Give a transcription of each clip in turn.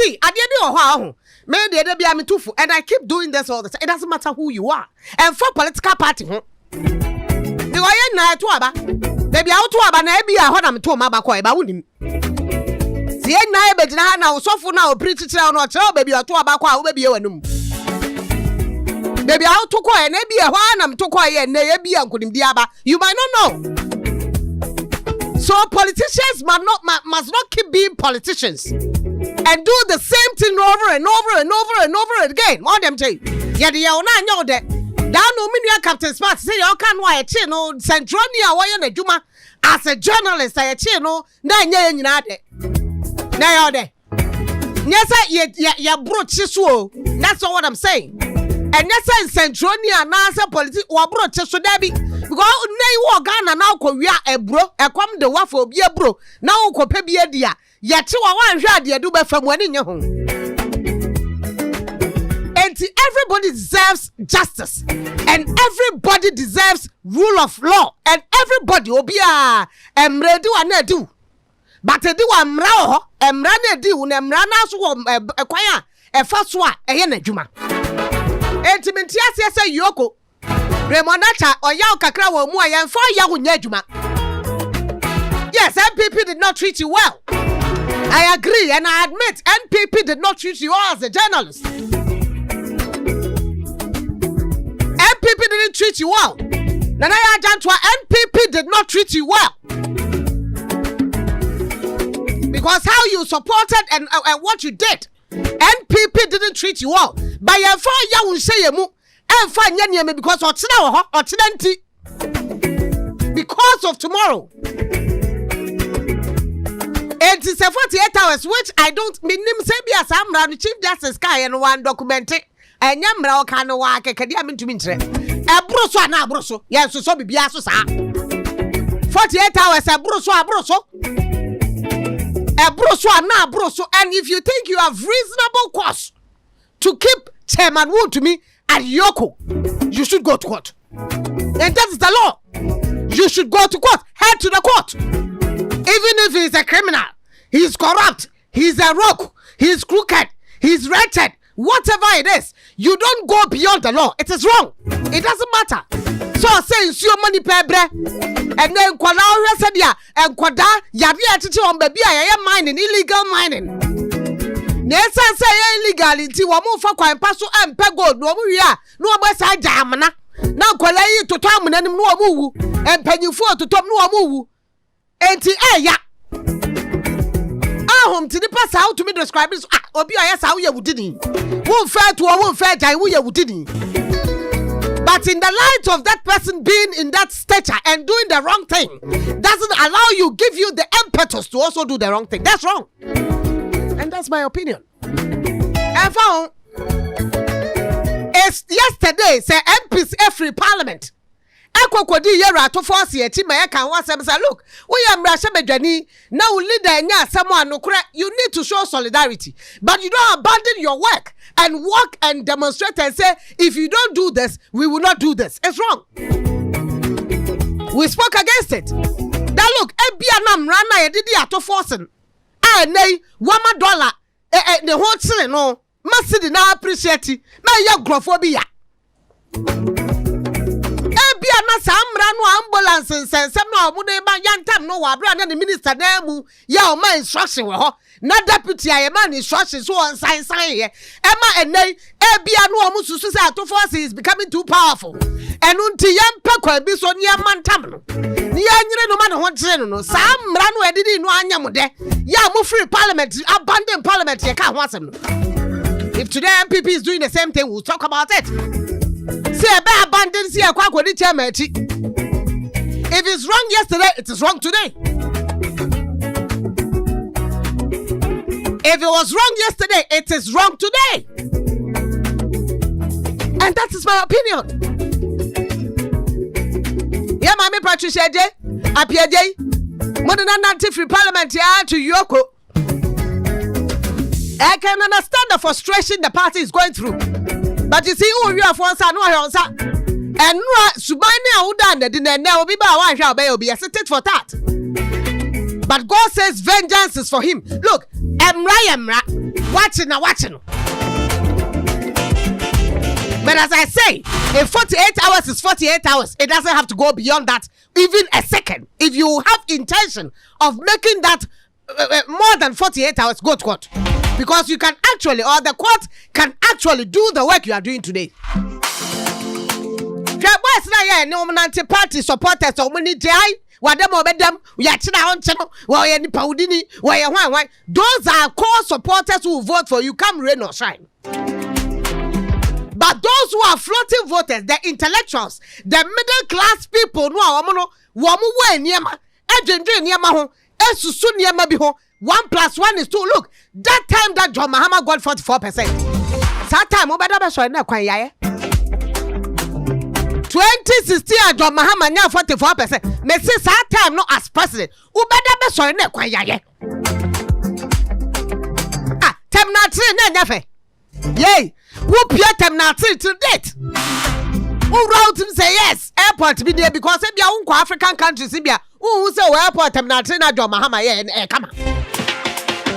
see, I did know maybe they be me too, and I keep doing this all the time. It doesn't matter who you are. And for political party, the way na to aba, baby out to aba na be a honam to ma ba kwa ba wunim. See na e be gina na osofo na o preach tira no tell baby to aba kwa wo baby e wanum. Baby out to kwa na be a honam to kwa ye na e be ankunim di aba. You might not know. So politicians must not keep being politicians and do the same thing over and over and over and over again. More them say, yeah, they are not know that. Down no mean Captain Smart say you can't why a chino Centronia why na juma as a journalist I chino na nye nyina de. Na yo de. Nyesa ya bro chiso. That's what I'm saying. And nyesa in Centronia na say politics wa bro chiso debi. Because nay wo Ghana now ko wia ebro ekwam de wafo obi ebro na wo ko pe bia dia ye che wa wan hwa de du be fam wani nye ho. And everybody deserves justice and everybody deserves rule of law and everybody obia emre di wa na di but di wa mra ho emra na di wo na mra na so wo ekwan a efa so a eye na dwuma. Entiminti ase say yoko Raymond Archer or Yaa kakra wo mu ayen for ya wo nya adwuma. Yes, MPP did not treat you well. I agree and I admit MPP did not treat you well as a journalist. MPP didn't treat you well. Nana Ajantwa MPP did not treat you well. Because how you supported and what you did, MPP didn't treat you well. By your for ya won say mu and find me because because of tomorrow. It is a 48 hours, which I don't mean say be as I'm Chief Justice Kai and one documented. And Yamra can work a Kadiam to Mintre. A broso and a broso, yes, so be biaso. 48 hours, a broso. A broso and a broso. And if you think you have reasonable cause to keep Chairman Wontumi at Yoko, you should go to court. And that is the law. You should go to court. Head to the court. Even if he's a criminal, he's corrupt, he's a rogue, he's crooked, he's wretched, whatever it is, you don't go beyond the law. It is wrong. It doesn't matter. So say your money pebre, and then kwala resedia and kwada yabi atiti on baby I am mining illegal mining. Nessa say illegality wa mu fa kwan paso empe gold no mu wi a no obesa jamana na kwala yi to tom nanim no mu wu empanyifo to tom no mu wu enti eya ahom ti nipa sa how to me describe this obi oya sa wo ye wudini won fair to won fair jai wo ye wudini. But in the light of that person being in that stature and doing the wrong thing doesn't allow you, give you the impetus to also do the wrong thing. That's wrong. And that's my opinion. And found it's yesterday, say MPs every parliament. Ekwokodi yera to force ye ti ma kan wasem say look, we am rasha medwani now leader nya asemo anokure, you need to show solidarity. But you don't abandon your work and walk and demonstrate and say if you don't do this, we will not do this. It's wrong. We spoke against it. That look, ebia na mrana ye didi ato forcing. Nay, $1 the whole thing no must na appreciate it. Na ya grophobia. Ebia na samra no ambulance nsensem no omude ba yantam no wa bra na the minister na mu ya o man instruction we ho na deputy aye man instruction so on sign ye ema enai ebia no omu susu say ato force is becoming too powerful enu nti yempa kwa bi so ne amantam no ni anyire no man ho tere no samra no edidi no anyam de ya mu free parliament abandon parliament ye ka ho asem no. If today MPP is doing the same thing, we'll talk about it. Say about abandon, see a quack chairman. If it's wrong yesterday, it is wrong today. If it was wrong yesterday, it is wrong today. And that is my opinion. Yeah, Mami Patricia J. Apia J. Modern anti-free parliament here to Yoko. I can understand the frustration the party is going through. But you see, who you are for us, and Subani Audan, the now be by one be accepted for that. But God says vengeance is for him. Look, Emra, Watching. But as I say, if 48 hours is 48 hours, it doesn't have to go beyond that, even a second. If you have intention of making that more than 48 hours, go to court. Because you can actually, or the court can actually do the work you are doing today. Nominati party supporters or money jai, whatever them, we are on channel, why any Paudini, why. Those are core supporters who vote for you, come rain or shine. But those who are floating voters, the intellectuals, the middle class people, no, woman, niema, agent niema ho, esusu niema biho. 1 + 1 is 2. Look, that time that John Mahama got 44%. That time, Obada show na kwan yaye. 2016, John Mahama now 44%. Me say that time no as president. Obada show na kwan yaye. Tem na 3 na nyafe. Yay, who pia tem na 3 to date. Who wrote him say yes, airport be there because if you are African countries, if you who say airport tem na 3 na John Mahama yeah, come on.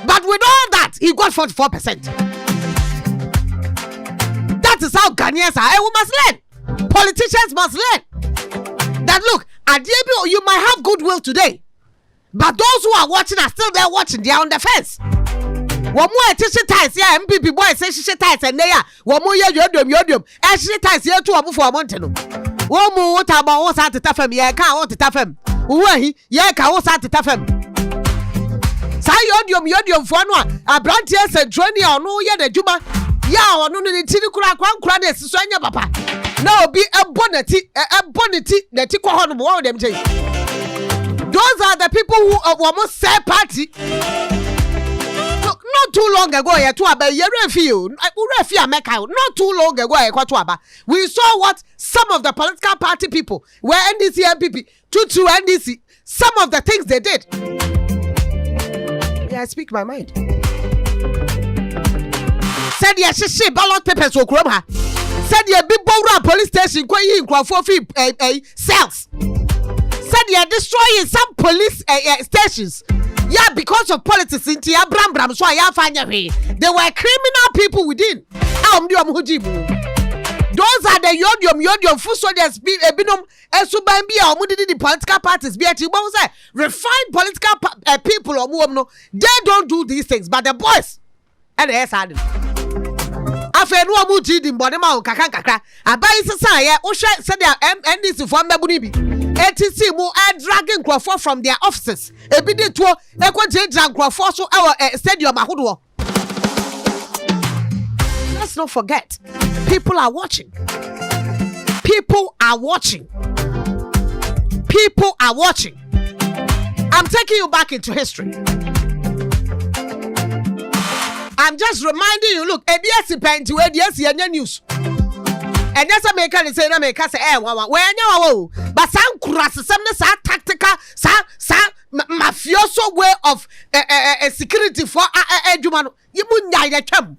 But with all that, he got 44%. That is how Ghanaians are. And we must learn. Politicians must learn. That look, at DBO, you might have goodwill today. But those who are watching are still there watching. They are on the fence. One more tissue ties here, MPP boys say she ties and they are. One more yodium. And she ties here to a move for a mountain. One more what about what's at the Tafem? Yeah, I can't want to Tafem. Who yeah, I can't at the Tafem. Say yodium for one. A brand yes and journey or no yet the Juba. Ya or no the tini kura is Sonia papa. Now be a bonnet the Tico on one of them. Those are the people who almost say party. Not too long ago, not too long ago, we saw what some of the political party people were NDC MPP to NDC, some of the things they did. Yeah, I speak my mind. Said yeah, she ballot papers will crumb her. Said yeah, big Bora police station going for cells. Said yeah, destroying some police stations. Yeah, because of politics in Tia Bram, so I find a way. There were criminal people within. Those are the yodium food soldiers binum esubambia or the political parties be refined political people or no, they don't do these things, but the boys and the S had afe no amuji di mbodema o kakakaka abai sesa ye wo hwe said their NDC for mbabuni bi ATC mu dragging crowd from their offices ebi de to ekwaje drag crowd so stadium ahodo. Let's not forget, people are watching. People are watching. People are watching. I'm taking you back into history. I'm just reminding you, look, ABS pen to ABS news. And that's a make and say, I make us say, where you but some crass, some tactical, mafioso way of security for a human. You wouldn't die the term.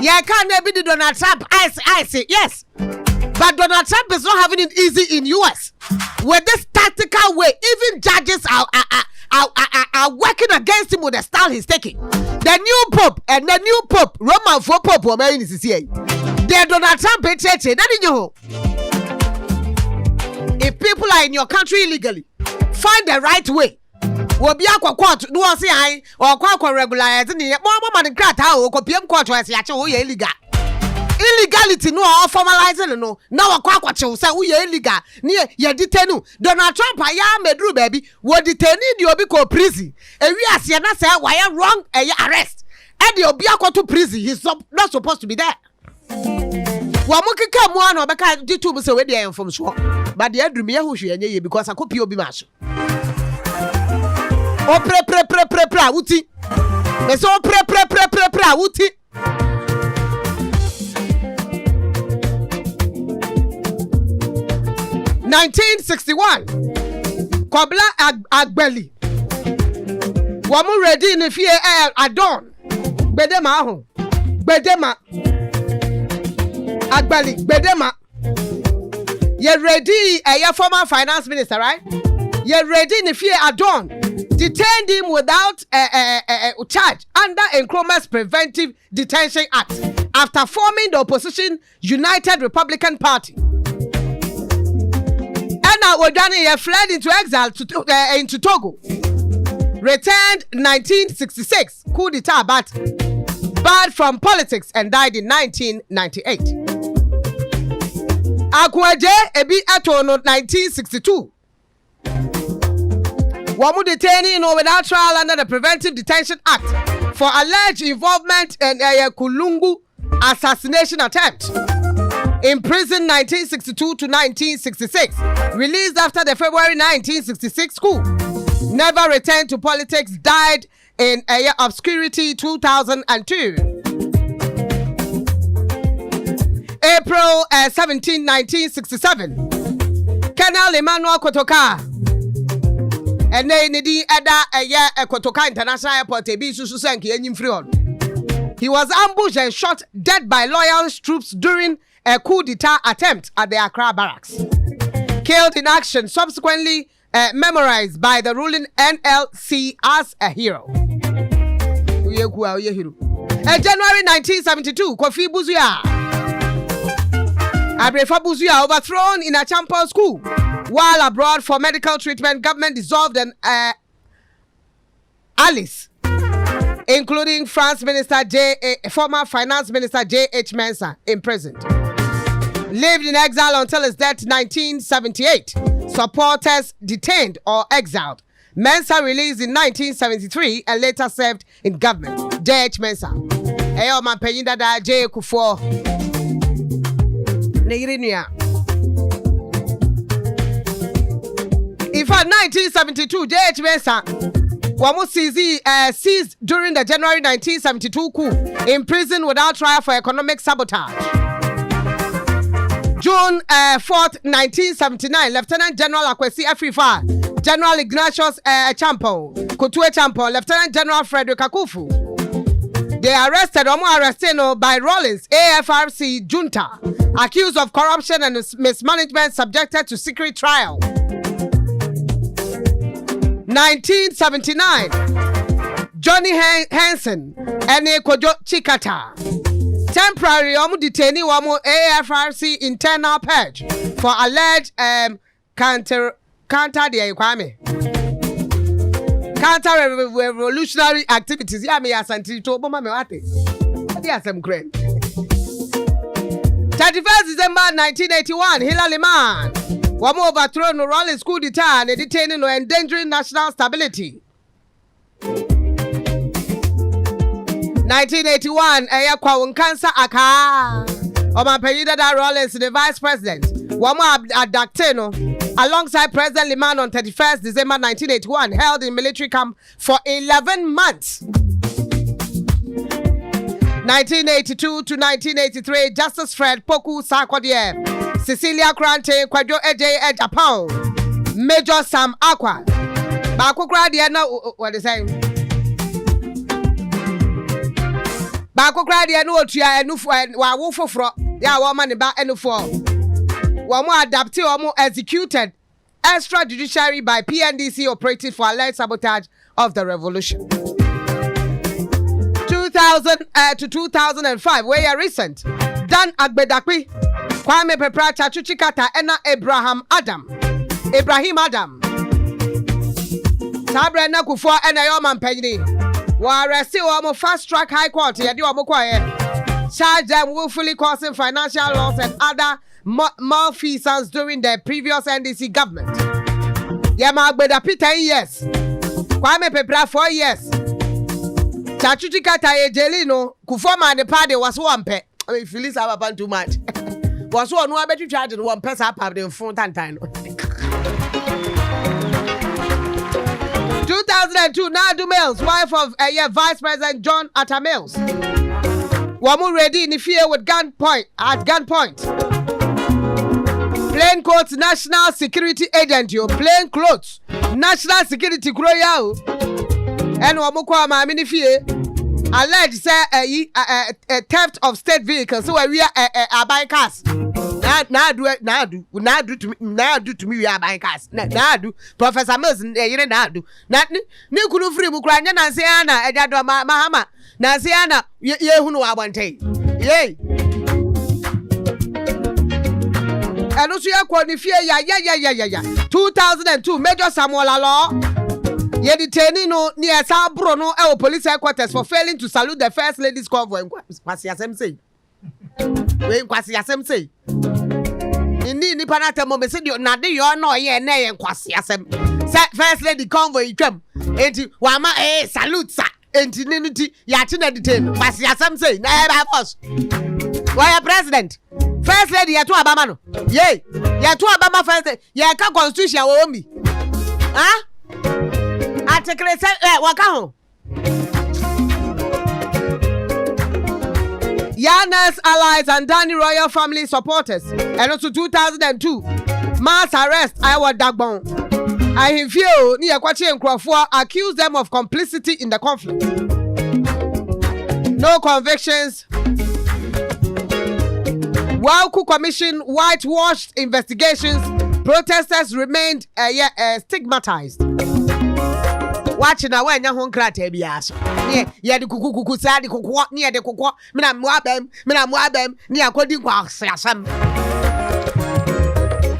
Yeah, can't be the Donald Trump. I say yes. But Donald Trump is not having it easy in US. With this tactical way, even judges are working against him with the style he's taking. The new Pope and the new Pope, Roman for Pope, or Mary is here. They're Donald Trump, church. If people are in your country illegally, find the right way. Will be a court, do I say I or quite regular? More than crat, how could PM court was illegal. Illegality no formalizing no. Now a quack say we illegal. Near ye detenu. Donald Trump, I am a drew baby. What detaining you be called prison. And we are saying say why are wrong arrest. And you'll be a to prison. He's not supposed to be there. Wamuki come one or back YouTube so where they are from swamp. But the Andrew Mia who she and because I could be mash. Oh pre wuti. It's all pre wuti. 1961 Kobla Agbeli Wamu ready in fear Adon Bedema ho Bedema Agbeli Bedema Ye ready your former finance minister, right? Ye ready in fear Adon detained him without charge under Nkrumah's Preventive Detention Act after forming the opposition United Republican Party. And now Odani fled into exile into Togo. Returned 1966, coup d'etat, but barred from politics and died in 1998. Akwaje ebi atono 1962. Wamu detaining without trial under the Preventive Detention Act for alleged involvement in a Kulungu assassination attempt. Imprisoned 1962 to 1966. Released after the February 1966 coup. Never returned to politics. Died in obscurity 2002. April 17, 1967. Colonel Emmanuel Kotoka. And then the other Kotoka International Airport. He was ambushed and shot dead by loyal troops during a coup d'etat attempt at the Accra barracks. Killed in action, subsequently memorized by the ruling NLC as a hero. January 1972, Kofi Buzuya. Yaa Brefo Buzuya overthrown in a Champion school. While abroad for medical treatment, government dissolved an Alice, including former Finance Minister J.H. Mensah, imprisoned. Lived in exile until his death 1978. Supporters detained or exiled. Mensah released in 1973 and later served in government. J.H. Mensah. Eyo man da J. Kufuor. Negirinia. In fact, 1972, J.H. Mensah was seized during the January 1972 coup, imprisoned without trial for economic sabotage. June 4th, 1979, Lieutenant General Akwesi Afrifa, General Ignatius Kutue Champon, Lieutenant General Frederick Akufu. They arrested by Rawlings, AFRC junta, accused of corruption and mismanagement, subjected to secret trial. 1979, Johnny Hansen and Kojo Chikata. Temporary detainee AFRC internal purge for alleged counter-revolutionary activities. Yeah, me asanti to boma me wate. Dia some great. 31st December 1981, Hilary Man. Wamu overthrown no Rawlings coup d'etat and detaining or endangering national stability. 1981, kwa unkansa aka. Oma Peyida da Rawlings, the vice president. Wamu adacteno alongside President Liman on 31st December 1981, held in military camp for 11 months. 1982 to 1983, Justice Fred Poku Sarkodie, Cecilia Krante, Kwadjo Eje Japan, Major Sam Akwa. Bakukra Diana, what is saying? Bakukra Diana, Tia, and Wawufo Fro, Ya woman about N4. Wamu adapted, Wamu executed extrajudiciary by PNDC operated for alleged sabotage of the revolution. 2000 to 2005, where recent. Dan Agbedakwi, Kwame Pepra Chachuchikata, Ena Ibrahim Adam. Sabre na Kufuor ena yoman penny. Wa arresti omo fast track high court yedi omo kwaye. Charge them willfully causing financial loss and other malfeasance during the previous NDC government. Yama Agbedakwi 10 years. Kwame Pepra 4 years. Chachuchikata Ejelino, Kufuor man the party was one pet. I mean, Phyllis have too much. Was one who bet you charge one person up in front and time. 2002, Nadu Mills, wife of Vice President John Atta Mills. Wamu ready in the fear with gunpoint. Plain clothes National Security Agent, your plain clothes National Security Groyao. And Wamukwa Mamini fear alleged say a theft of state vehicles. So we are a buy cars. do to me we are buying cars. Na do Professor Mills na do. Na ni kunu free mu kra nya na se ana ejado mahama. Na se ana ye hunu abonte. Yey. And also ya kwa ni fie ya 2002 Major Samuel Law ye detaining no near Sabro no police headquarters for failing to salute the first lady's convoy. Kwasi asem say. We kwasi asem say. Ni panata mo me say na de yo no ye na ye kwasi asem. First lady convoy twam. Enti wa ma salute sa. Enti ni ti ya chi na detain. Kwasi asem say na e ba boss. Why president? First lady ya to Obama no. Yey. Ya to Obama first lady. Ya ka constitution wo mi. Ah? Article waka ho. Yana's allies and Danny Royal family supporters. And also 2002 mass arrest Iowa Dagbon. I feel ni Akwachi Nkrofo accused them of complicity in the conflict. No convictions. WOHO Commission whitewashed investigations. Protesters remained stigmatized. Watching a when young crate be asked. Yeah, the cuckoo sad, the cocoa, near the cocoa, Mina Muabem, near Coding Quaxam.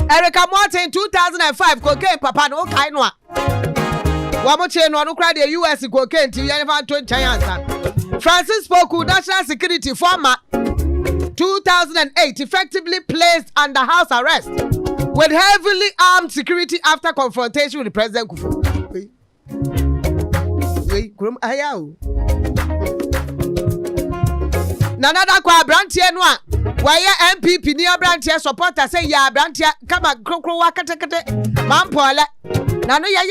Erica Martin 2005 cocaine, Papa no kainwa. Wamoche no cry the US cocaine till you 20 years. Francis Poku, National Security former 2008 effectively placed under house arrest with heavily armed security after confrontation with President Kufu. Nanada kwa brantie no a why MPP near brantie supporter say Yaa brantie kama krokro wakatekete mampola na no ya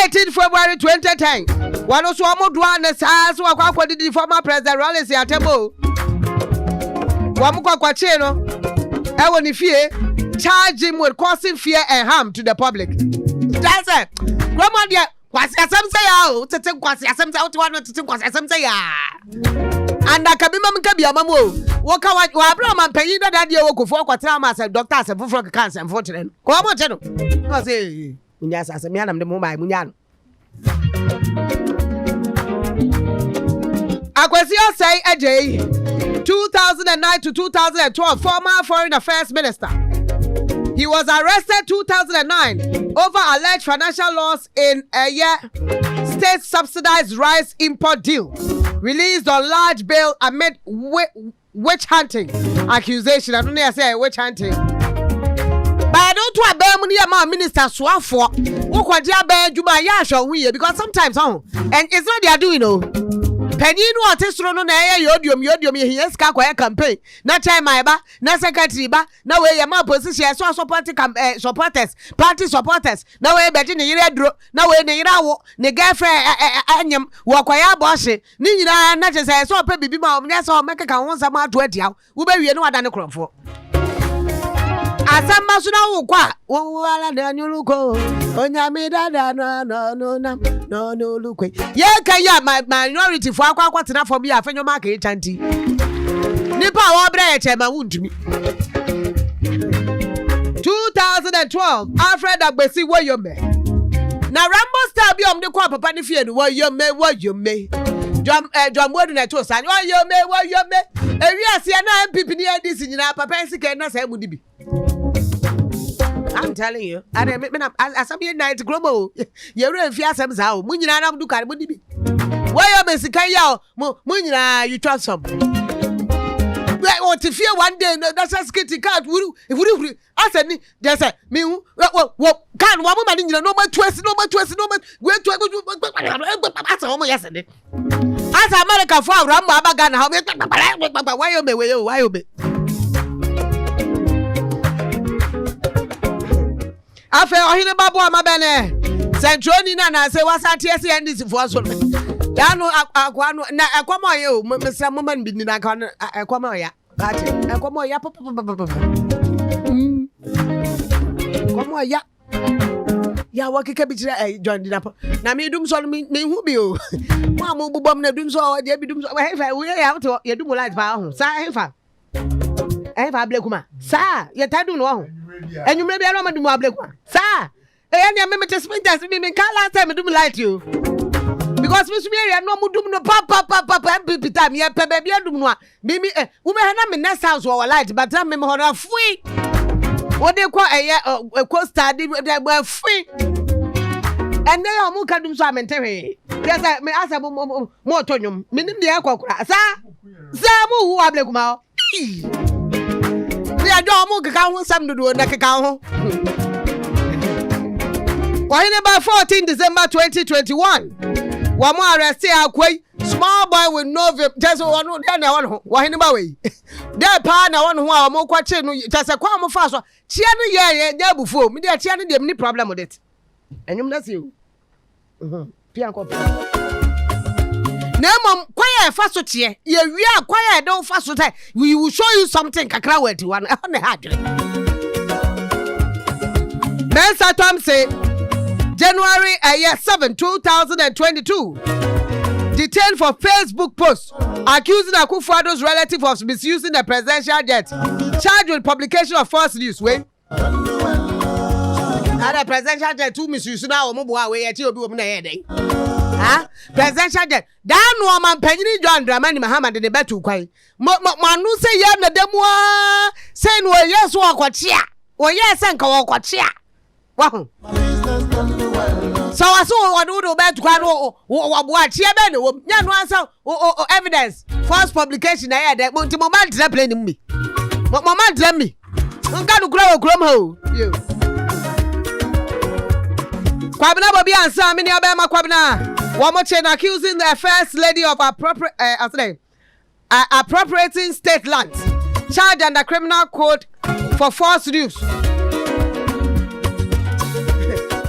18 February 2010 one also amodua na saa so akwa di former President Rawlings Yatebo wamukwa kwache no ewo ni fie charge him with causing fear and harm to the public. That's it. Grandma dia kwasi asem say ya tete kwasi asem say out one tete kwasi asem say ya anda kabima mka bia mamo wo ka wa abra man panyin da dia wo kofo kwatena ma say doctor asem foforo cancer am fortune ko mo che no ko say munya asem ya nam de mo bai munya no akwesi say ejei 2009 to 2012 former foreign affairs minister. He was arrested 2009 over alleged financial loss in a state subsidized rice import deal. Released on large bail amid witch hunting accusation. I don't know say witch hunting. But I don't want to be a minister swafo. Who could you be Juma Yasha we because sometimes and it's not they are doing Peninu artistro no na yodium he ska kwa campaign na chairman ba na secretary ba na we ya ma position so supporters party supporters na we be ni yire dro na we ni yira wo ni girlfriend anyam wo kwa ya bohye ni nyina na chese so pa bibi ma omnya so mekeka ho nsama ato adia wo be wie no wada ne kromfo asamba so na wo kwa wo ala na nyuluko onyame dada no lukwe ye kan ya minority for akwa tena for me afenyo maka e chanti nipa wo bre Chairman Wontumi 2012 Alfred Agbesi woyome na Rambo star bi omde kwa papa ne fie no woyome John Bodu na to san woyome ewi ase na MPP ni ADC nyina papa nsike na sa mu dibi. I'm telling you, and I some night global. You're in Fiasam Zao, Munina, I'm do carbo. Why are Messica Yao? Munina, you trust some. What if you one day that's a skitty card? If we ask any, there's a me, what can't one woman in no more twist, where to that's a woman yesterday. As America for Ramba Bagan, how why you be? Afe ohine babu amabene Centroni na say wasati ese ndisi fo so ya no akwa no na akwamo ye o mesra mama bi ni na akwa no akwamo ya ati akwamo ya papa akwamo ya wakike bi kire John Dinapo na me dum so me hu bi o mo bubom na dum so de bi dum so he fa we ya to ye dum light pa ho sa he fa eh fa ablekuma sa ye tadu no ho enyumre bia no ma dum ablekuma sa eh ne me te spinters me can last time dum light you because me sumi area no mudum no papa MPP time ye pe bia dum no a me wo be na me next house wo light but na me ho na fui wo de kwa eye ko study de fui and then you mu kadum so amentewe yes me asa mo tonyum me nim de akokura sa mu hu ablekuma we adwo mu keka ho sam dodo na keka ho wahine by 14 December 2021 wa mo arrest akwai small boy with no just one na one wahine ba we dey pa na one ho a mo kwache no just kwa mo fa so chia no ye abufo me dey chia no dey me problem with it enyum na see pia ko na mom kwaya fa so tie ye wi a kwaya don fa so tai we will show you something kakra wati one na hadre Mensa Tom say January 7 2022 detained for Facebook post accusing Akufo-Addo's relative of misusing the presidential jet, charged with publication of false news. When the presidential jet too misuse now omo boa we yeti obi omo na yede presidential jet dan no man panyini John Dramani Mahama de betu kwai manu say ye na demu say no yes wo akwachia wo yes nka wo akwachia wa so aso wo do betu kwa no wo boa chia be ne wo nya no ansa evidence false publication na yede nti mo man tra play ni mi mo man tra mi nka do kura wo krom ho yo Kwabena Bobby and Sam in Alabama Kwabena. One more chain accusing the first lady of appropriating state lands, charged under criminal code for false news.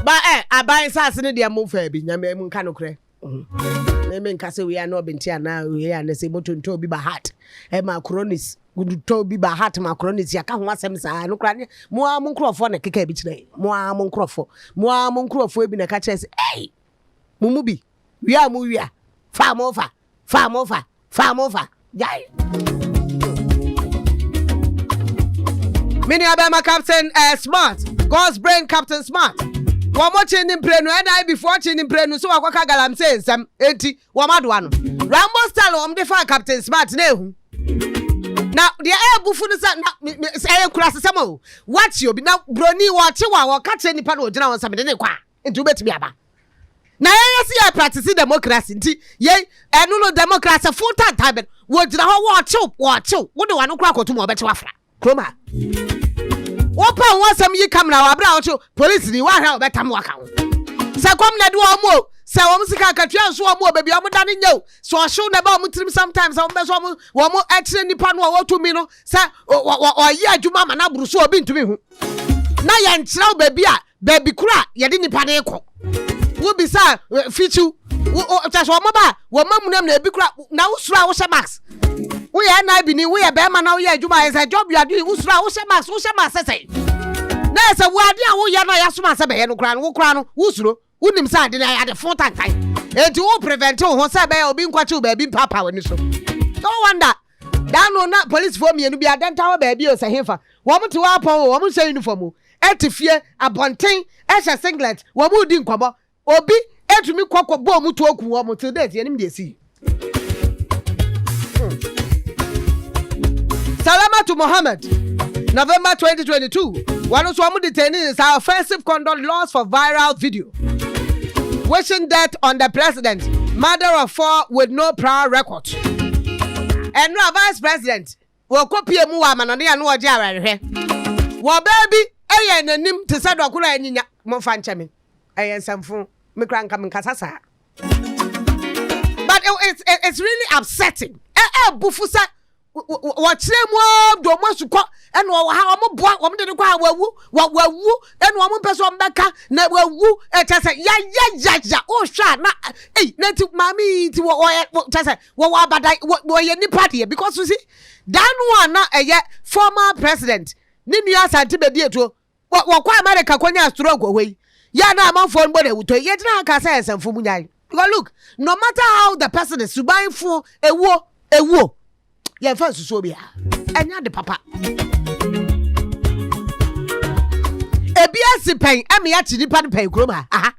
But I buy assassin the move for be Yamun Canocre. Maybe Castle we are not been here now. We are the same to be Bahat. Emma Cronis. Good to be Bahat Macronis. Ya can't want some sign. No cranny. More Muncroft a kick today. More Muncroft. More Muncroft will be a catches. Hey, Mumubi. We are Muya. Farm over. Yay. Mini Abama Captain Smart. God's brain Captain Smart. One more chain in Prenu and I before chain in Prenu. So I walk a galam says some 80 Wamadwan. Rambo style defy Captain Smart name. Now the air buffon say cross some. Watch you be now brony watch you or catch any panel general something into bet me about. Now I see I practice democracy. Yea, and no democracy full time. What the whole watch you? What do I no crack or tomorrow better after? Chroma. Opa won some ye come now about you police ni wa ha better work out. Say come na do omo say wo msika katwa so omo baby omo dane nyao so show na ba omo trim sometimes omo be so omo wo mo extra nipa no wo to mi no say o ye adwuma ma na buru so obi ntumi hu na ye nkyira baby a baby kura ye de nipa na ekọ wo bi sa fichu wo just omo ba wo mamunam na ebi kura na usura wo she max we are na bi ni we are be ma na we adwuma is a job you are doing usura wo she max say na say wo ade a wo ya na ya soma say be ye no kura no usuro unim say ade na ya de phone tank enti wo prevent wo say be obi nkwachi baby papa woni so no wonder that no na police for me no bi adenta wo baby o say hefa wo mti wa pon wo say uniform etifie abonten ehye singlet wo mu di nkwabo obi etumi kwakọ bo mu to oku wo mu till date ye nim de si Salama to Mohammed, November 2022. One of the detainees are offensive conduct laws for viral video. Wishing death on the president, mother of 4 with no prior record. And no vice president. Wo copy mu wa manani anu oje arare. Wo baby eye nanim te sado akura anyinya mo fa ncheme. Eye nsamfo me kran kam nkasasa. But it's really upsetting. Bufusa watchre mu do mo suko eno wo ha mo boa wo de kwa wawu eno wo peso mbeka na wawu chese ya o hwa na na ti mami ti wo chese wo abadai wo ye ni party because you see that one na former president ni nua asante be die to wo kwa America kwanya stroke we ya na amanfo nbo de wuto ye tena ka say esamfo mu nyai because look no matter how the person is subain for ewo ye fa susuo bia enya de papa ebia si pen am ya chi nipa de pen krom ha aha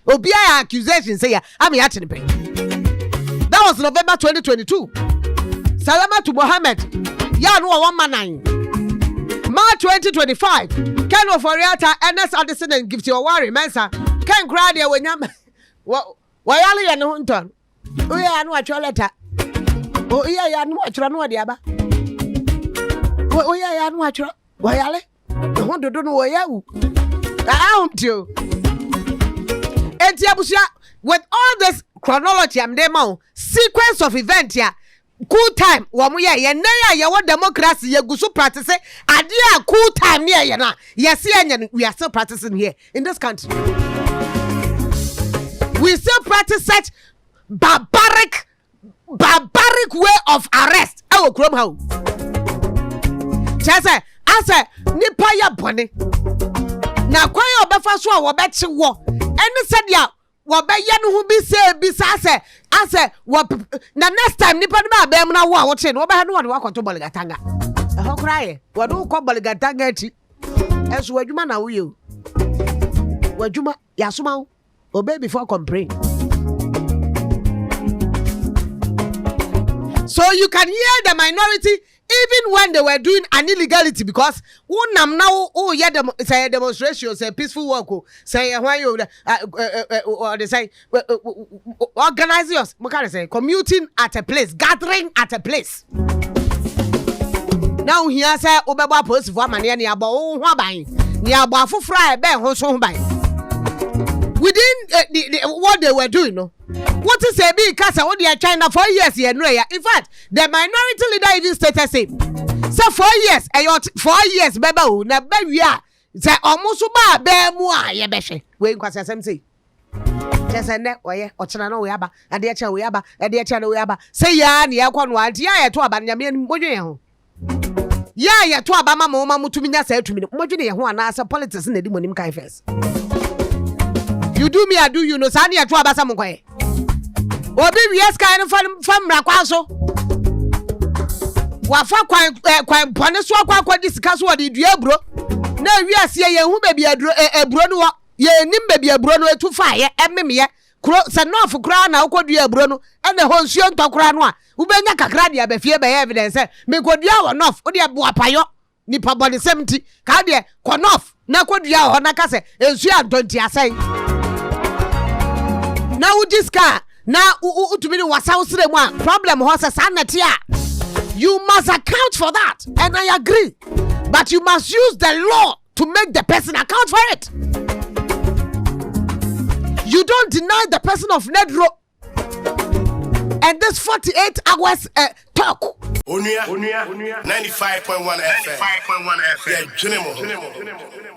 obia ya accusation say ya am ya chi de pen. That was November 2022. Salama to Mohammed ya no 1 March 2025 Ken of Oriata NS Addison and Gift your worry Mensa Ken cry there when yam wayale ya no nton oye anu atwa letter oye ya anu atwa no de aba oye ya anu atwa wayale ho dodo no oya wu auntie etiabusia with all this chronology am dem sequence of event ya cool time wo mo ye na ya wo democracy ye gusu practice ade a cool time ne ye na yes we are still practicing here in this country. We still practice such barbaric way of arrest. Oh, krom how. Chese, ase nipa ya bone. Na kwan ya obefa so a wo be chi wo. Ene said ya wo be ye no hu bi se ase wo na next time nipa no ba be na wo a wo che no wo be ha no wo akoto boligatanga. E ho kraye, wo do ko boligatanga ati. Enso wadwuma na wo ye o. Wadwuma ya soma wo. Obey before complain. So you can hear the minority even when they were doing an illegality because unam now yeah say demonstration say peaceful walk say why you or they say organize yours say commuting at a place, gathering at a place. Now here say obeba post for mania ni aba ho ban ni aba fofra e be ho so ban. Within what they were doing, no. What is a big casa? What they are China 4 years here? No, in fact, the minority leader even stated same. So 4 years, 4 years, baby, na baby ya. Say almost ba be mu a ye behwe. We nkwasa sem say. Just ne oye ochena no we aba. Ade e cha we aba. Ade e cha no we aba. Say ya na ye kwa no ade ya ye to aba nyame anim bodwen ye ho. Ya ye to aba ma ma mutumi nya sa atumi. Modwen ye ho ana asa politics na di monim kai first. You do me, I do you. No, Sani, I try about some way. Obi, yes, kind of from Rakwaso. Wafa quite Poneswa, quite discuss what did you, bro? No, yes, ye, who may be a brono, ye, nimbe be a brono to fire, and me, send off for crown, now could you a brono, and the whole sion to crown, who be a cradia, be fear by evidence, me could you enough, or dear Boapayo, Nipa body 70, Cadia, Conoff, now could you on a casse, and she are 20 I say. Now this car now to be was house one problem was a sanity. You must account for that, and I agree. But you must use the law to make the person account for it. You don't deny the person of Nedro and this 48 hours talk. Onua 95.1 FM. 95.1 FM. Yeah,